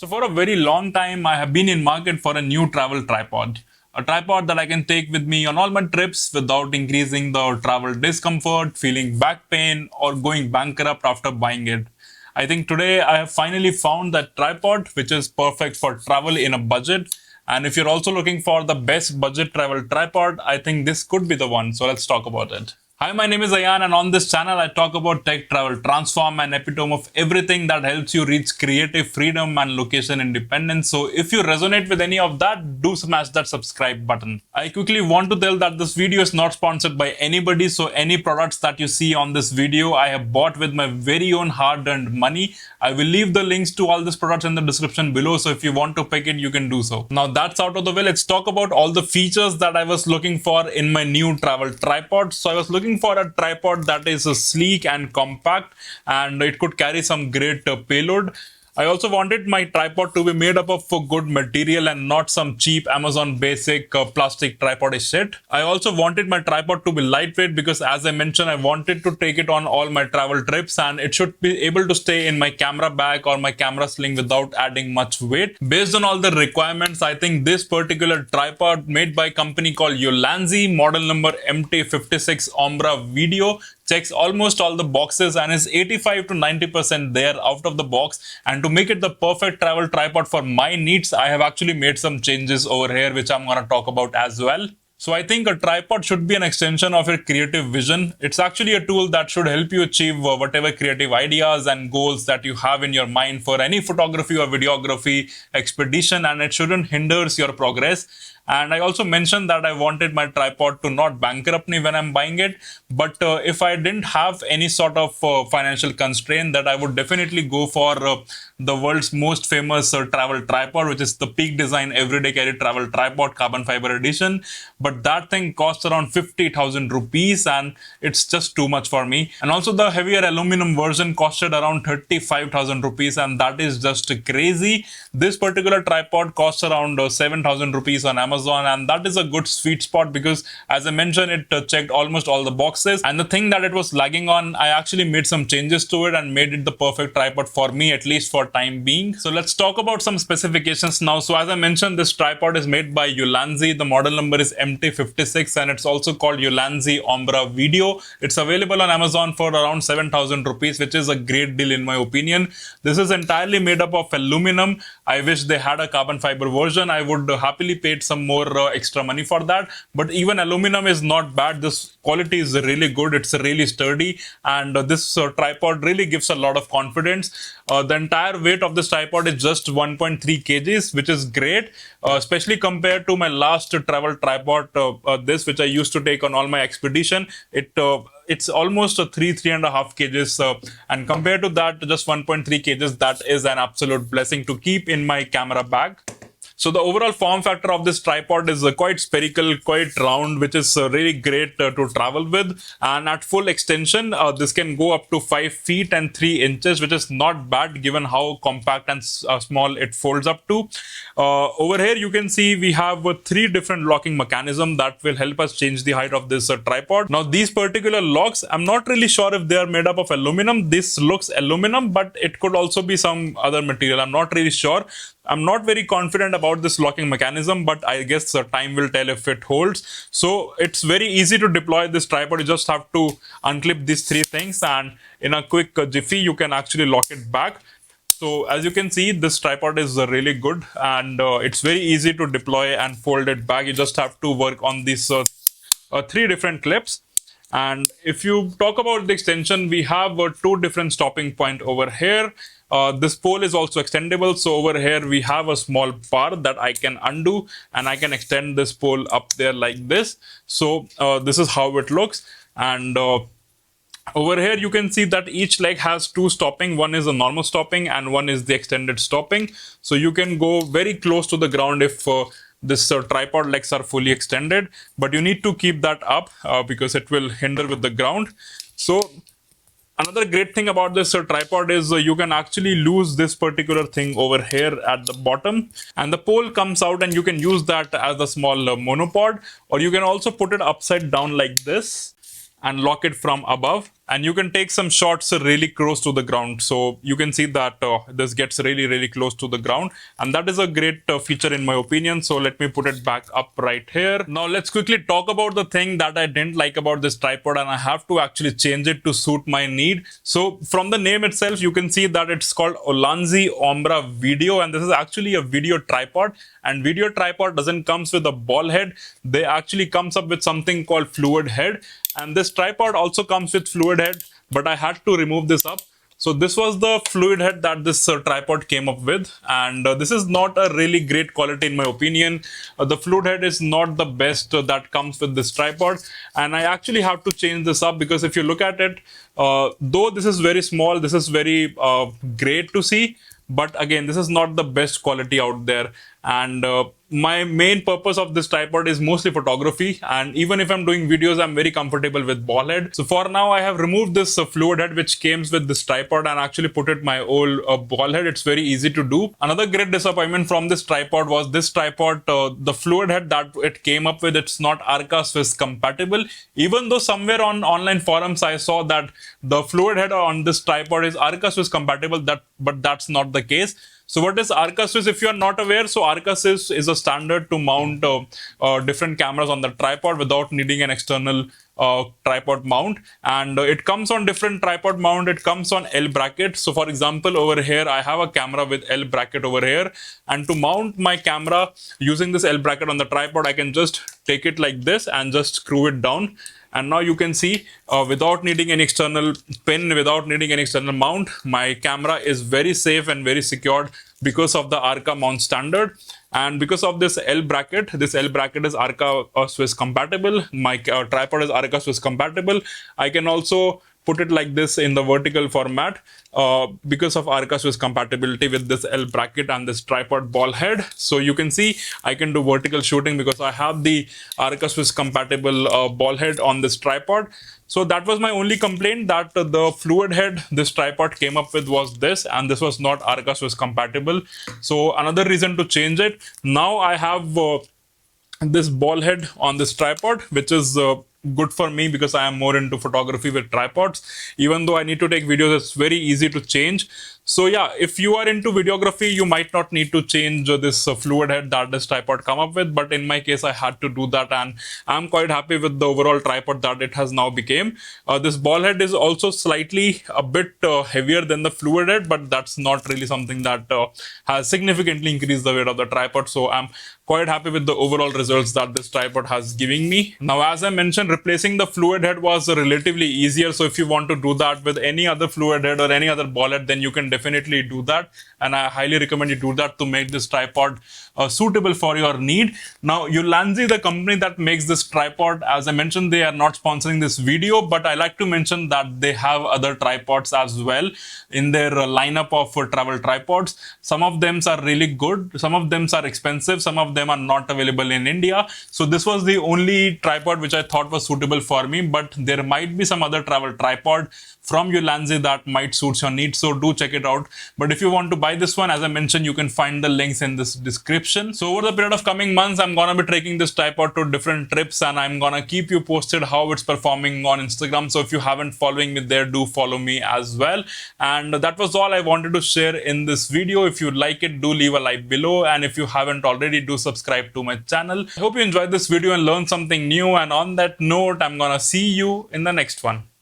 So for a very long time, I have been in market for a new travel tripod. A tripod that I can take with me on all my trips without increasing the travel discomfort, feeling back pain, or going bankrupt after buying it. I think today I have finally found that tripod which is perfect for travel in a budget. And if you're also looking for the best budget travel tripod, I think this could be the one. So let's talk about it. Hi, my name is Ayan, and on this channel I talk about tech, travel, transform, and epitome of everything that helps you reach creative freedom and location independence. So if you resonate with any of that, do smash that subscribe button. I quickly want to tell that this video is not sponsored by anybody, so any products that you see on this video I have bought with my very own hard-earned money. I will leave the links to all these products in the description below, so if you want to pick it, you can do so. Now that's out of the way, let's talk about all the features that I was looking for in my new travel tripod. So I was looking for a tripod that is sleek and compact, and it could carry some great payload. I also wanted my tripod to be made up of good material and not some cheap Amazon basic plastic tripod shit. I also wanted my tripod to be lightweight because, as I mentioned, I wanted to take it on all my travel trips, and it should be able to stay in my camera bag or my camera sling without adding much weight. Based on all the requirements, I think this particular tripod made by a company called Ulanzi, model number MT56 Ombra video, checks almost all the boxes and is 85 to 90% there out of the box. And to make it the perfect travel tripod for my needs, I have actually made some changes over here which I'm going to talk about as well. So I think a tripod should be an extension of your creative vision. It's actually a tool that should help you achieve whatever creative ideas and goals that you have in your mind for any photography or videography expedition, and it shouldn't hinder your progress. And I also mentioned that I wanted my tripod to not bankrupt me when I'm buying it. But if I didn't have any sort of financial constraint, that I would definitely go for the world's most famous travel tripod, which is the Peak Design Everyday Carry Travel Tripod Carbon Fiber Edition. But that thing costs around 50,000 rupees, and it's just too much for me. And also the heavier aluminum version costed around 35,000 rupees, and that is just crazy. This particular tripod costs around 7,000 rupees on Amazon, and that is a good sweet spot because, as I mentioned, it checked almost all the boxes. And the thing that it was lagging on, I actually made some changes to it and made it the perfect tripod for me, at least for time being. So let's talk about some specifications now. So as I mentioned, this tripod is made by Ulanzi. The model number is MT56, and it's also called Ulanzi Ombra Video. It's available on Amazon for around 7,000 rupees, which is a great deal in my opinion. This is entirely made up of aluminum. I wish they had a carbon fiber version. I would happily pay some more extra money for that. But even aluminum is not bad. This quality is really good. It's really sturdy, and this tripod really gives a lot of confidence. The entire weight of this tripod is just 1.3 kgs, which is great, especially compared to my last travel tripod, this which I used to take on all my expedition. It's almost a 3.5 kgs, and compared to that, just 1.3 kgs, that is an absolute blessing to keep in my camera bag. So the overall form factor of this tripod is quite spherical, quite round, which is really great to travel with. And at full extension, this can go up to 5 feet and 3 inches, which is not bad given how compact and small it folds up to. Over here, you can see we have 3 different locking mechanisms that will help us change the height of this tripod. Now, these particular locks, I'm not really sure if they are made up of aluminum. This looks aluminum, but it could also be some other material. I'm not really sure. I'm not very confident about this locking mechanism, but I guess time will tell if it holds. So it's very easy to deploy this tripod. You just have to unclip these 3 things, and in a quick jiffy, you can actually lock it back. So as you can see, this tripod is really good, and it's very easy to deploy and fold it back. You just have to work on these 3 different clips. And if you talk about the extension, we have 2 different stopping points over here. This pole is also extendable. So over here, we have a small bar that I can undo, and I can extend this pole up there like this. So this is how it looks. And over here, you can see that each leg has 2 stopping. One is a normal stopping and one is the extended stopping. So you can go very close to the ground if this tripod legs are fully extended, but you need to keep that up because it will hinder with the ground. So another great thing about this tripod is you can actually lose this particular thing over here at the bottom, and the pole comes out, and you can use that as a small monopod, or you can also put it upside down like this and lock it from above. and you can take some shots really close to the ground. So you can see that this gets really close to the ground, and that is a great feature in my opinion. So let me put it back up right here. Now let's quickly talk about the thing that I didn't like about this tripod, and I have to actually change it to suit my need. So from the name itself, you can see that it's called Ulanzi Ombra Video, and this is actually a video tripod. And video tripod doesn't comes with a ball head. They actually comes up with something called fluid head, and this tripod also comes with fluid head, but I had to remove this up. So this was the fluid head that this tripod came up with, and this is not a really great quality in my opinion. The fluid head is not the best that comes with this tripod, and I actually have to change this up, because if you look at it, though this is very small, this is very great to see, but again, this is not the best quality out there. And my main purpose of this tripod is mostly photography, and even if I'm doing videos, I'm very comfortable with ball head. So for now, I have removed this fluid head which came with this tripod and actually put it my old ball head. It's very easy to do. Another great disappointment from this tripod was this tripod, the fluid head that it came up with, it's not Arca Swiss compatible. Even though somewhere on online forums I saw that the fluid head on this tripod is Arca Swiss compatible, but that's not the case. So what is Arca Swiss if you are not aware? So Arca Swiss is a standard to mount different cameras on the tripod without needing an external tripod mount, and it comes on different tripod mount. It comes on L bracket. So for example, over here I have a camera with L bracket over here, and to mount my camera using this L bracket on the tripod, I can just take it like this and just screw it down. And now you can see without needing an external pin, without needing an external mount, my camera is very safe and very secured because of the Arca mount standard. And because of this L bracket is Arca Swiss compatible. My tripod is Arca Swiss compatible. I can also put it like this in the vertical format because of Arca Swiss compatibility with this L bracket and this tripod ball head. So you can see I can do vertical shooting because I have the Arca Swiss compatible ball head on this tripod. So that was my only complaint, that the fluid head this tripod came up with was this, and this was not Arca Swiss compatible. So another reason to change it. Now I have this ball head on this tripod, which is good for me because I am more into photography with tripods. Even though I need to take videos, it's very easy to change. So yeah, if you are into videography, you might not need to change this fluid head that this tripod come up with, but in my case I had to do that, and I'm quite happy with the overall tripod that it has now became. This ball head is also slightly a bit heavier than the fluid head, but that's not really something that has significantly increased the weight of the tripod. So I'm quite happy with the overall results that this tripod has given me. Now, as I mentioned, replacing the fluid head was relatively easier. So if you want to do that with any other fluid head or any other ball head, then you can definitely do that. And I highly recommend you do that to make this tripod suitable for your need. Now, Ulanzi, the company that makes this tripod, as I mentioned, they are not sponsoring this video, but I like to mention that they have other tripods as well in their lineup of travel tripods. Some of them are really good, some of them are expensive, some of them are not available in India. So this was the only tripod which I thought was suitable for me, but there might be some other travel tripod from Ulanzi that might suit your needs, so do check it out. But if you want to buy this one, as I mentioned, you can find the links in this description. So over the period of coming months, I'm gonna be taking this tripod to different trips, and I'm gonna keep you posted how it's performing on Instagram. So if you haven't following me there, do follow me as well. And that was all I wanted to share in this video. If you like it, do leave a like below, and if you haven't already, do subscribe to my channel. I hope you enjoyed this video and learned something new, and on that note, I'm gonna see you in the next one.